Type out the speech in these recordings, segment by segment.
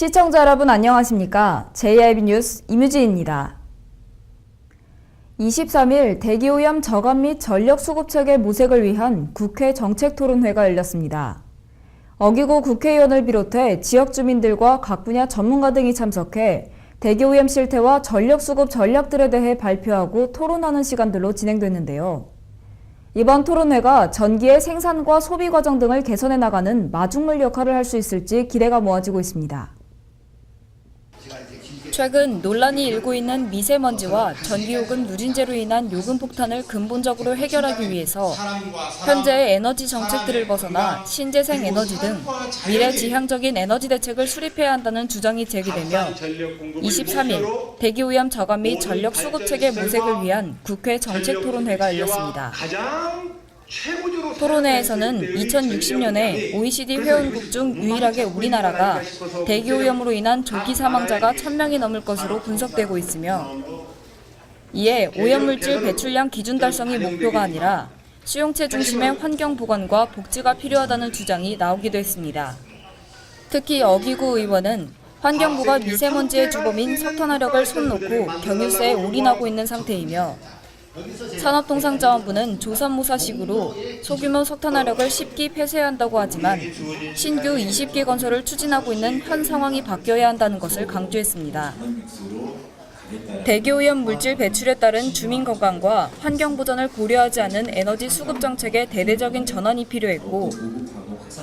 시청자 여러분 안녕하십니까? JIB 뉴스 임유진입니다. 23일 대기오염 저감 및 전력수급체계 모색을 위한 국회 정책토론회가 열렸습니다. 어기구 국회의원을 비롯해 지역 주민들과 각 분야 전문가 등이 참석해 대기오염 실태와 전력수급 전략들에 대해 발표하고 토론하는 시간들로 진행됐는데요. 이번 토론회가 전기의 생산과 소비 과정 등을 개선해 나가는 마중물 역할을 할 수 있을지 기대가 모아지고 있습니다. 최근 논란이 일고 있는 미세먼지와 전기요금 누진제로 인한 요금 폭탄을 근본적으로 해결하기 위해서 현재의 에너지 정책들을 벗어나 신재생 에너지 등 미래지향적인 에너지 대책을 수립해야 한다는 주장이 제기되며 23일 대기오염 저감 및 전력 수급체계 모색을 위한 국회 정책토론회가 열렸습니다. 토론회에서는 2060년에 OECD 회원국 중 유일하게 우리나라가 대기오염으로 인한 조기 사망자가 1,000명이 넘을 것으로 분석되고 있으며 이에 오염물질 배출량 기준 달성이 목표가 아니라 수용체 중심의 환경 보건과 복지가 필요하다는 주장이 나오기도 했습니다. 특히 어기구 의원은 환경부가 미세먼지의 주범인 석탄화력을 손 놓고 경유세에 올인하고 있는 상태이며 산업통상자원부는 조삼모사식으로 소규모 석탄화력을 쉽게 폐쇄해야 한다고 하지만 신규 20개 건설을 추진하고 있는 현 상황이 바뀌어야 한다는 것을 강조했습니다. 대기오염 물질 배출에 따른 주민 건강과 환경 보전을 고려하지 않은 에너지 수급 정책의 대대적인 전환이 필요했고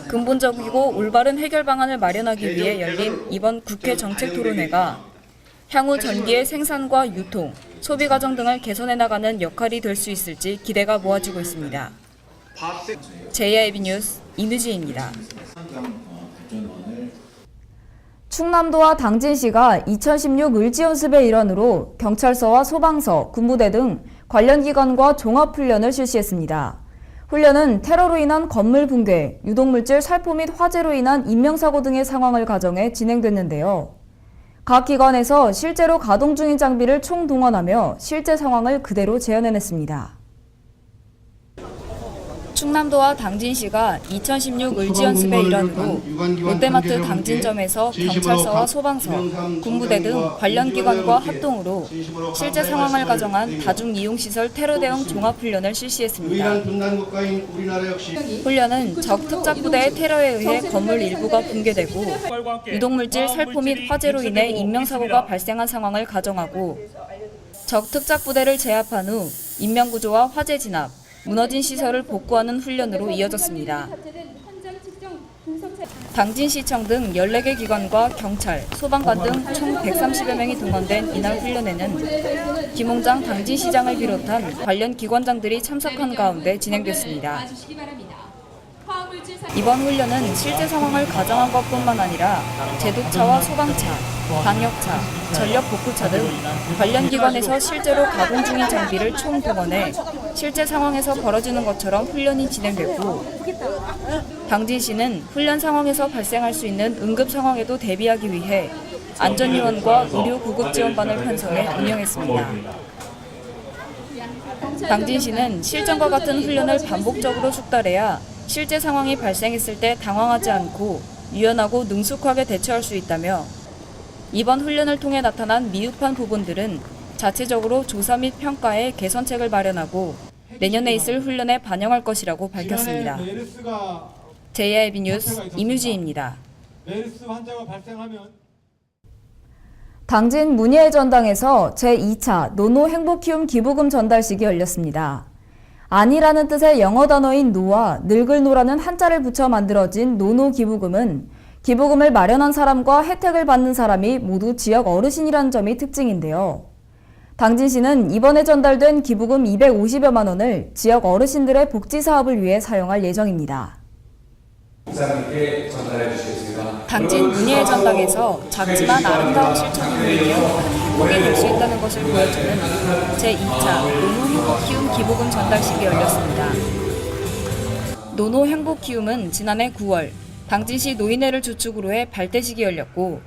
근본적이고 올바른 해결 방안을 마련하기 위해 열린 이번 국회 정책토론회가 향후 전기의 생산과 유통, 소비 과정 등을 개선해 나가는 역할이 될 수 있을지 기대가 모아지고 있습니다. JIB 뉴스 임유진입니다. 충남도와 당진시가 2016 을지연습의 일환으로 경찰서와 소방서, 군부대 등 관련 기관과 종합훈련을 실시했습니다. 훈련은 테러로 인한 건물 붕괴, 유독물질 살포 및 화재로 인한 인명사고 등의 상황을 가정해 진행됐는데요. 각 기관에서 실제로 가동 중인 장비를 총동원하며 실제 상황을 그대로 재현해냈습니다. 충남도와 당진시가 2016 을지연습의 일환으로 롯데마트 당진점에서 경찰서와 소방서, 군부대 등 관련 기관과 합동으로 실제 상황을 가정한 다중이용시설 테러 대응 종합훈련을 실시했습니다. 훈련은 적 특작부대의 테러에 의해 건물 일부가 붕괴되고 유독물질 살포 및 화재로 인해 인명사고가 발생한 상황을 가정하고 적 특작부대를 제압한 후 인명구조와 화재 진압, 무너진 시설을 복구하는 훈련으로 이어졌습니다. 당진시청 등 14개 기관과 경찰, 소방관 등 총 130여 명이 동원된 이날 훈련에는 김홍장 당진시장을 비롯한 관련 기관장들이 참석한 가운데 진행됐습니다. 이번 훈련은 실제 상황을 가정한 것뿐만 아니라 제독차와 소방차, 방역차, 전력복구차 등 관련 기관에서 실제로 가동 중인 장비를 총동원해 실제 상황에서 벌어지는 것처럼 훈련이 진행됐고 당진시는 훈련 상황에서 발생할 수 있는 응급 상황에도 대비하기 위해 안전요원과 의료구급지원반을 편성해 운영했습니다. 당진시는 실전과 같은 훈련을 반복적으로 숙달해야 실제 상황이 발생했을 때 당황하지 않고 유연하고 능숙하게 대처할 수 있다며 이번 훈련을 통해 나타난 미흡한 부분들은 자체적으로 조사 및 평가에 개선책을 마련하고 내년에 있을 훈련에 반영할 것이라고 밝혔습니다. JIB 뉴스 임유진입니다. 당진 문예의 전당에서 제2차 노노 행복키움 기부금 전달식이 열렸습니다. 아니라는 뜻의 영어 단어인 노와 늙을 노라는 한자를 붙여 만들어진 노노 기부금은 기부금을 마련한 사람과 혜택을 받는 사람이 모두 지역 어르신이라는 점이 특징인데요. 당진시는 이번에 전달된 기부금 250여만 원을 지역 어르신들의 복지 사업을 위해 사용할 예정입니다. 당진 문예의 전당에서 작지만 아름다운 실천을 누리면 큰 행복이 될 수 있다는 것을 보여주는 제2차 노노 행복키움 기부금 전달식이 열렸습니다. 노노 행복키움은 지난해 9월 당진시 노인회를 주축으로 해 발대식이 열렸고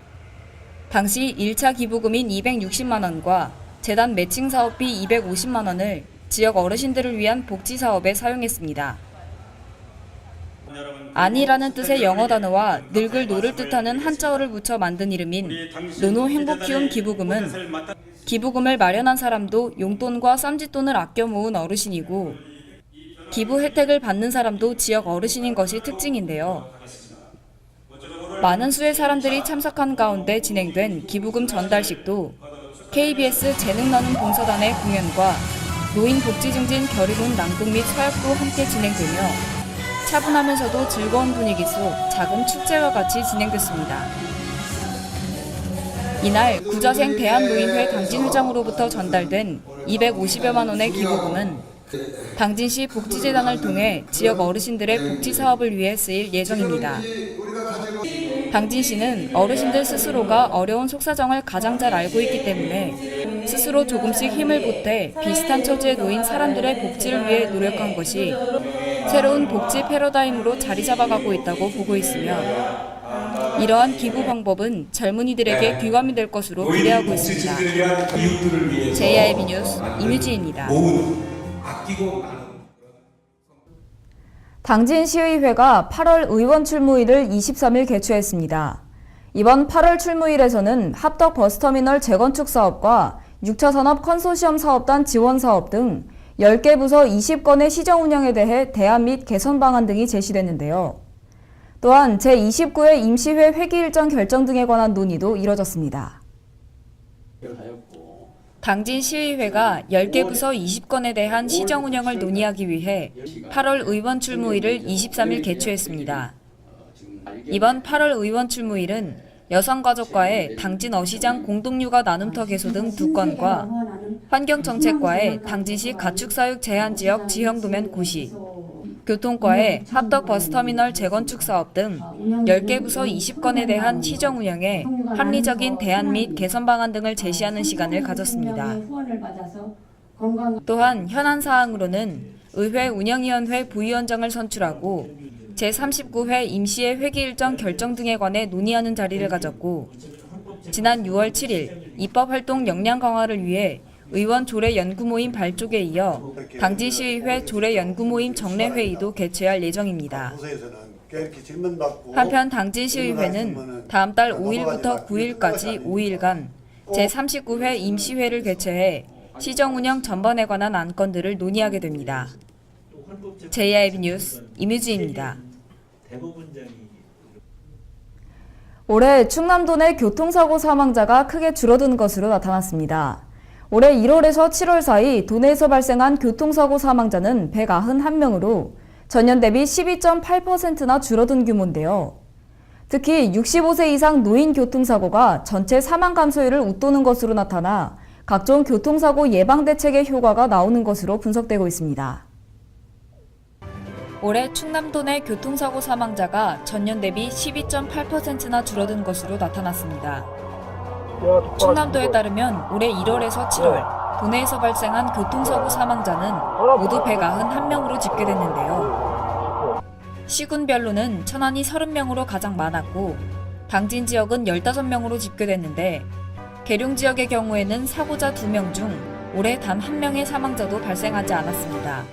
당시 1차 기부금인 260만 원과 재단 매칭 사업비 250만 원을 지역 어르신들을 위한 복지 사업에 사용했습니다. 아니라는 뜻의 영어 단어와 늙을 노를 뜻하는 한자어를 붙여 만든 이름인 노노 행복키움 기부금은 기부금을 마련한 사람도 용돈과 쌈짓돈을 아껴 모은 어르신이고 기부 혜택을 받는 사람도 지역 어르신인 것이 특징인데요. 많은 수의 사람들이 참석한 가운데 진행된 기부금 전달식도 KBS 재능나눔 봉사단의 공연과 노인복지 증진 결의문 낭독 및 서약도 함께 진행되며 차분하면서도 즐거운 분위기 속 작은 축제와 같이 진행됐습니다. 이날 구자생 대한노인회 당진회장으로부터 전달된 250여만 원의 기부금은 당진시 복지재단을 통해 지역 어르신들의 복지 사업을 위해 쓰일 예정입니다. 당진시는 어르신들 스스로가 어려운 속사정을 가장 잘 알고 있기 때문에 스스로 조금씩 힘을 보태 비슷한 처지에 놓인 사람들의 복지를 위해 노력한 것이 새로운 복지 패러다임으로 자리 잡아가고 있다고 보고 있으며 이러한 기부 방법은 젊은이들에게 귀감이 될 것으로 기대하고 있습니다. JIB 뉴스 임유지입니다. 당진시의회가 8월 의원 출무일을 23일 개최했습니다. 이번 8월 출무일에서는 합덕 버스터미널 재건축 사업과 6차 산업 컨소시엄 사업단 지원 사업 등 10개 부서 20건의 시정 운영에 대해 대안 및 개선 방안 등이 제시됐는데요. 또한 제29회 임시회 회기 일정 결정 등에 관한 논의도 이뤄졌습니다. 당진시의회가 10개 부서 20건에 대한 시정 운영을 논의하기 위해 8월 의원 출무일을 23일 개최했습니다. 이번 8월 의원 출무일은 여성가족과의 당진 어시장 공동육아 나눔터 개소 등 2건과 환경정책과의 당진시 가축사육 제한지역 지형도면 고시, 교통과의 합덕 버스터미널 재건축 사업 등 10개 부서 20건에 대한 시정 운영에 합리적인 대안 및 개선 방안 등을 제시하는 시간을 가졌습니다. 또한 현안 사항으로는 의회 운영위원회 부위원장을 선출하고 제39회 임시회 회기 일정 결정 등에 관해 논의하는 자리를 가졌고 지난 6월 7일 입법활동 역량 강화를 위해 의원 조례 연구모임 발족에 이어 당진시의회 조례 연구모임 정례회의도 개최할 예정입니다. 한편 당진시의회는 다음 달 5일부터 9일까지 5일간 제39회 임시회를 개최해 시정운영 전반에 관한 안건들을 논의하게 됩니다. JIB 뉴스 임유지입니다. 올해 충남도 내 교통사고 사망자가 크게 줄어든 것으로 나타났습니다. 올해 1월에서 7월 사이 도내에서 발생한 교통사고 사망자는 191명으로 전년 대비 12.8%나 줄어든 규모인데요. 특히 65세 이상 노인 교통사고가 전체 사망 감소율을 웃도는 것으로 나타나 각종 교통사고 예방 대책의 효과가 나오는 것으로 분석되고 있습니다. 올해 충남도 내 교통사고 사망자가 전년 대비 12.8%나 줄어든 것으로 나타났습니다. 충남도에 따르면 올해 1월에서 7월 도내에서 발생한 교통사고 사망자는 모두 191명으로 집계됐는데요. 시군별로는 천안이 30명으로 가장 많았고 당진 지역은 15명으로 집계됐는데 계룡 지역의 경우에는 사고자 2명 중 올해 단 1명의 사망자도 발생하지 않았습니다.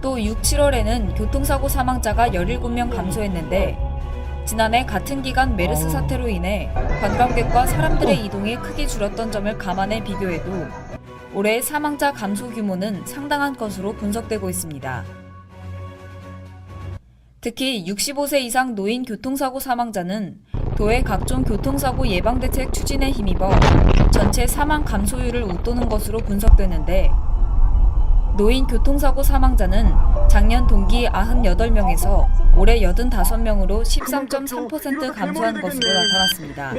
또 6, 7월에는 교통사고 사망자가 17명 감소했는데 지난해 같은 기간 메르스 사태로 인해 관광객과 사람들의 이동이 크게 줄었던 점을 감안해 비교해도 올해의 사망자 감소 규모는 상당한 것으로 분석되고 있습니다. 특히 65세 이상 노인 교통사고 사망자는 도의 각종 교통사고 예방대책 추진에 힘입어 전체 사망 감소율을 웃도는 것으로 분석되는데 노인 교통사고 사망자는 작년 동기 98명에서 올해 85명으로 13.3% 감소한 것으로 나타났습니다.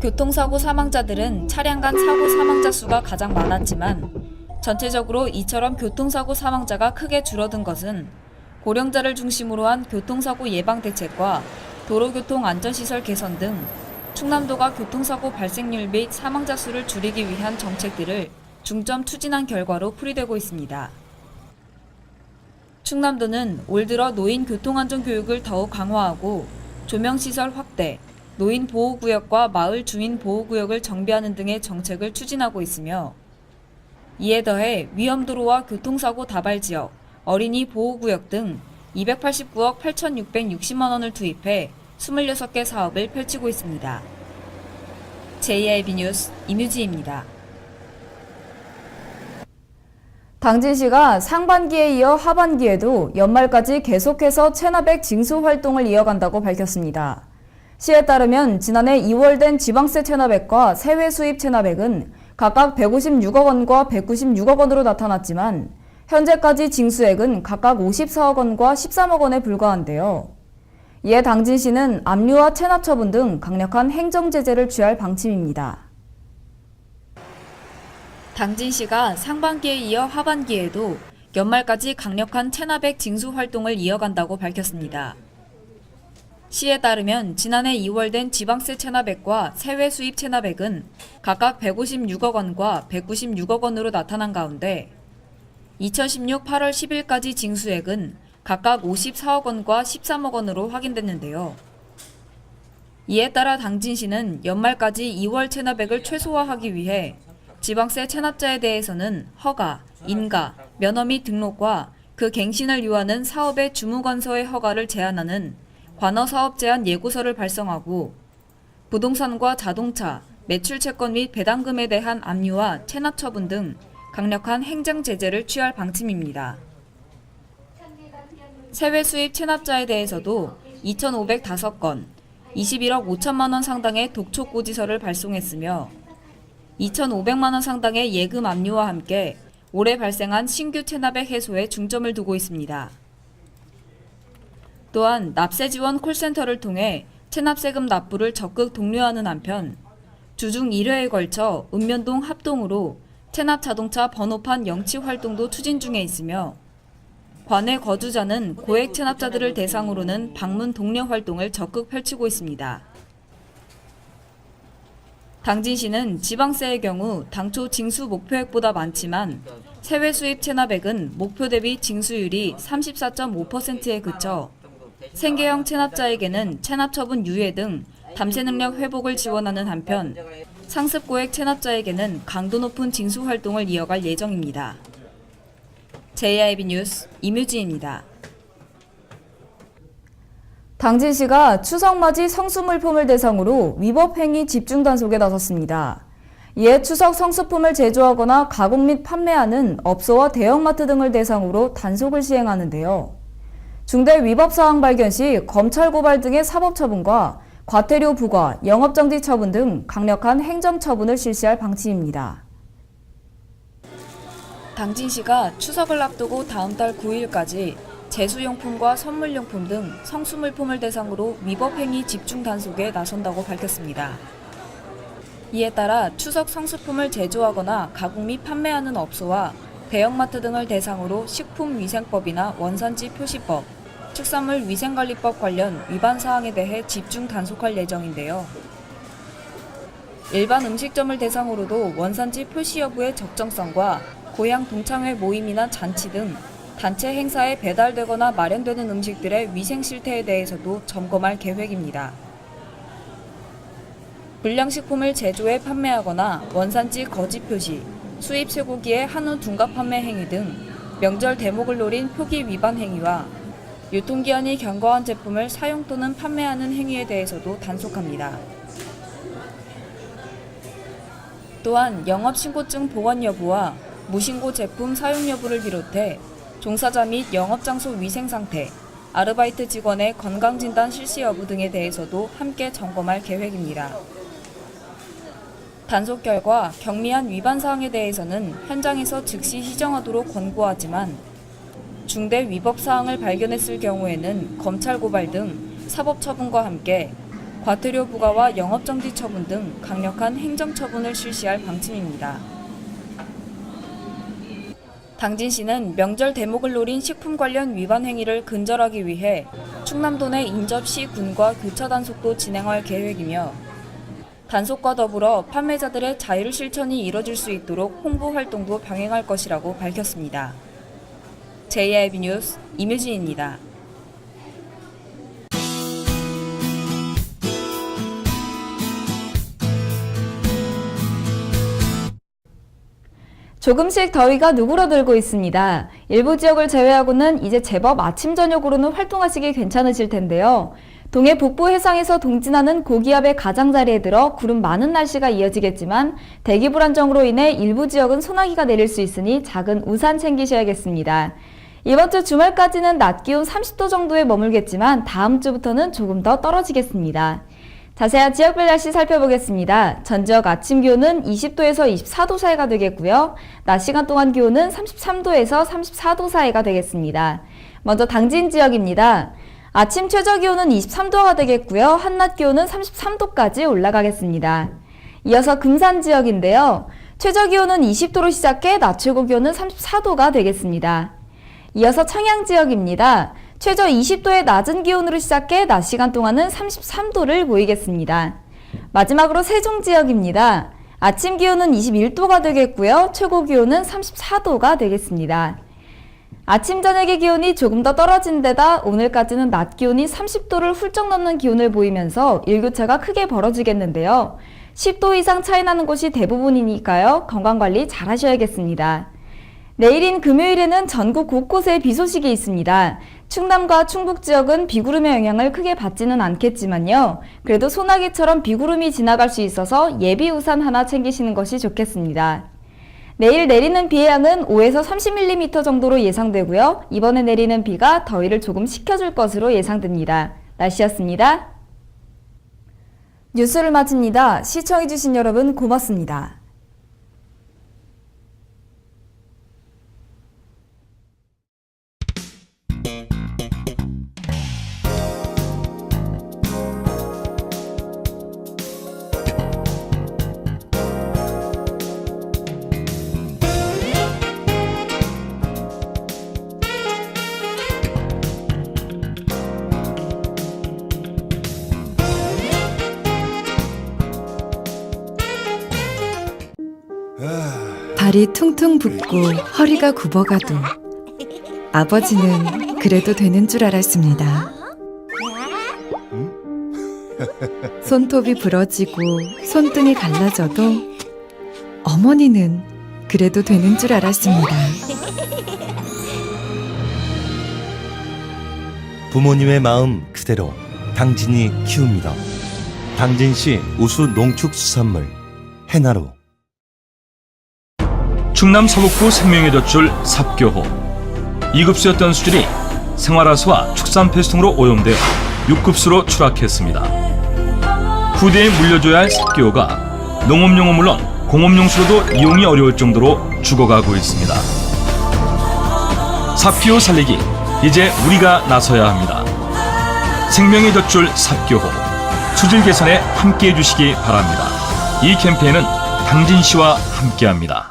교통사고 사망자들은 차량 간 사고 사망자 수가 가장 많았지만 전체적으로 이처럼 교통사고 사망자가 크게 줄어든 것은 고령자를 중심으로 한 교통사고 예방 대책과 도로교통 안전시설 개선 등 충남도가 교통사고 발생률 및 사망자 수를 줄이기 위한 정책들을 중점 추진한 결과로 풀이되고 있습니다. 충남도는 올 들어 노인 교통안전 교육을 더욱 강화하고 조명시설 확대, 노인 보호구역과 마을 주민 보호구역을 정비하는 등의 정책을 추진하고 있으며 이에 더해 위험도로와 교통사고 다발지역, 어린이 보호구역 등 289억 8,660만 원을 투입해 26개 사업을 펼치고 있습니다. JIB 뉴스 임유지입니다. 당진시가 상반기에 이어 하반기에도 연말까지 계속해서 체납액 징수 활동을 이어간다고 밝혔습니다. 시에 따르면 지난해 2월 된 지방세 체납액과 세외 수입 체납액은 각각 156억 원과 196억 원으로 나타났지만 현재까지 징수액은 각각 54억 원과 13억 원에 불과한데요. 이에 당진시는 압류와 체납 처분 등 강력한 행정 제재를 취할 방침입니다. 당진시가 상반기에 이어 하반기에도 연말까지 강력한 체납액 징수 활동을 이어간다고 밝혔습니다. 시에 따르면 지난해 2월 된 지방세 체납액과 세외 수입 체납액은 각각 156억 원과 196억 원으로 나타난 가운데 2016 8월 10일까지 징수액은 각각 54억 원과 13억 원으로 확인됐는데요. 이에 따라 당진시는 연말까지 2월 체납액을 최소화하기 위해 지방세 체납자에 대해서는 허가, 인가, 면허 및 등록과 그 갱신을 요하는 사업의 주무관서의 허가를 제한하는 관어사업 제한 예고서를 발송하고 부동산과 자동차, 매출 채권 및 배당금에 대한 압류와 체납 처분 등 강력한 행정 제재를 취할 방침입니다. 세외 수입 체납자에 대해서도 2,505건, 21억 5천만 원 상당의 독촉고지서를 발송했으며 2,500만 원 상당의 예금 압류와 함께 올해 발생한 신규 체납액 해소에 중점을 두고 있습니다. 또한 납세 지원 콜센터를 통해 체납세금 납부를 적극 독려하는 한편 주중 1회에 걸쳐 읍면동 합동으로 체납 자동차 번호판 영치 활동도 추진 중에 있으며 관내 거주자는 고액 체납자들을 대상으로는 방문 독려 활동을 적극 펼치고 있습니다. 당진시는 지방세의 경우 당초 징수 목표액보다 많지만 세외 수입 체납액은 목표 대비 징수율이 34.5%에 그쳐 생계형 체납자에게는 체납 처분 유예 등 담세 능력 회복을 지원하는 한편 상습 고액 체납자에게는 강도 높은 징수 활동을 이어갈 예정입니다. JIB 뉴스 임유지입니다. 당진시가 추석맞이 성수물품을 대상으로 위법 행위 집중 단속에 나섰습니다. 이에 추석 성수품을 제조하거나 가공 및 판매하는 업소와 대형마트 등을 대상으로 단속을 시행하는데요. 중대 위법 사항 발견 시 검찰 고발 등의 사법 처분과 과태료 부과, 영업정지 처분 등 강력한 행정 처분을 실시할 방침입니다. 당진시가 추석을 앞두고 다음 달 9일까지 제수용품과 선물용품 등 성수물품을 대상으로 위법 행위 집중 단속에 나선다고 밝혔습니다. 이에 따라 추석 성수품을 제조하거나 가공 및 판매하는 업소와 대형마트 등을 대상으로 식품위생법이나 원산지 표시법, 축산물 위생관리법 관련 위반 사항에 대해 집중 단속할 예정인데요. 일반 음식점을 대상으로도 원산지 표시 여부의 적정성과 고향 동창회 모임이나 잔치 등 단체 행사에 배달되거나 마련되는 음식들의 위생 실태에 대해서도 점검할 계획입니다. 불량식품을 제조해 판매하거나 원산지 거짓 표시, 수입 쇠고기의 한우 둔갑 판매 행위 등 명절 대목을 노린 표기 위반 행위와 유통기한이 경과한 제품을 사용 또는 판매하는 행위에 대해서도 단속합니다. 또한 영업신고증 복원 여부와 무신고 제품 사용 여부를 비롯해 종사자 및 영업장소 위생 상태, 아르바이트 직원의 건강진단 실시 여부 등에 대해서도 함께 점검할 계획입니다. 단속 결과 경미한 위반 사항에 대해서는 현장에서 즉시 시정하도록 권고하지만 중대 위법 사항을 발견했을 경우에는 검찰 고발 등 사법 처분과 함께 과태료 부과와 영업정지 처분 등 강력한 행정 처분을 실시할 방침입니다. 당진시는 명절 대목을 노린 식품 관련 위반 행위를 근절하기 위해 충남도 내 인접시 군과 교차 단속도 진행할 계획이며 단속과 더불어 판매자들의 자율 실천이 이뤄질 수 있도록 홍보 활동도 병행할 것이라고 밝혔습니다. JIB 뉴스 임유진입니다. 조금씩 더위가 누그러들고 있습니다. 일부 지역을 제외하고는 이제 제법 아침 저녁으로는 활동하시기 괜찮으실 텐데요. 동해 북부 해상에서 동진하는 고기압의 가장자리에 들어 구름 많은 날씨가 이어지겠지만 대기 불안정으로 인해 일부 지역은 소나기가 내릴 수 있으니 작은 우산 챙기셔야겠습니다. 이번 주 주말까지는 낮 기온 30도 정도에 머물겠지만 다음 주부터는 조금 더 떨어지겠습니다. 자세한 지역별 날씨 살펴보겠습니다. 전 지역 아침 기온은 20도에서 24도 사이가 되겠고요. 낮 시간 동안 기온은 33도에서 34도 사이가 되겠습니다. 먼저 당진 지역입니다. 아침 최저 기온은 23도가 되겠고요. 한낮 기온은 33도까지 올라가겠습니다. 이어서 금산 지역인데요. 최저 기온은 20도로 시작해 낮 최고 기온은 34도가 되겠습니다. 이어서 청양 지역입니다. 최저 20도의 낮은 기온으로 시작해 낮 시간 동안은 33도를 보이겠습니다. 마지막으로 세종 지역입니다. 아침 기온은 21도가 되겠고요. 최고 기온은 34도가 되겠습니다. 아침 저녁의 기온이 조금 더 떨어진 데다 오늘까지는 낮 기온이 30도를 훌쩍 넘는 기온을 보이면서 일교차가 크게 벌어지겠는데요. 10도 이상 차이 나는 곳이 대부분이니까요. 건강관리 잘 하셔야겠습니다. 내일인 금요일에는 전국 곳곳에 비 소식이 있습니다. 충남과 충북 지역은 비구름의 영향을 크게 받지는 않겠지만요. 그래도 소나기처럼 비구름이 지나갈 수 있어서 예비 우산 하나 챙기시는 것이 좋겠습니다. 내일 내리는 비의 양은 5에서 30mm 정도로 예상되고요. 이번에 내리는 비가 더위를 조금 식혀줄 것으로 예상됩니다. 날씨였습니다. 뉴스를 마칩니다. 시청해주신 여러분 고맙습니다. 발이 퉁퉁 붓고 허리가 굽어가도 아버지는 그래도 되는 줄 알았습니다. 손톱이 부러지고 손등이 갈라져도 어머니는 그래도 되는 줄 알았습니다. 부모님의 마음 그대로 당진이 키웁니다. 당진시 우수 농축수산물 해나루. 충남 서북부 생명의 돛줄 삽교호. 2급수였던 수질이 생활하수와 축산폐수통으로 오염되어 6급수로 추락했습니다. 후대에 물려줘야 할 삽교호가 농업용은 물론 공업용수로도 이용이 어려울 정도로 죽어가고 있습니다. 삽교호 살리기, 이제 우리가 나서야 합니다. 생명의 돛줄 삽교호, 수질 개선에 함께해 주시기 바랍니다. 이 캠페인은 당진시와 함께합니다.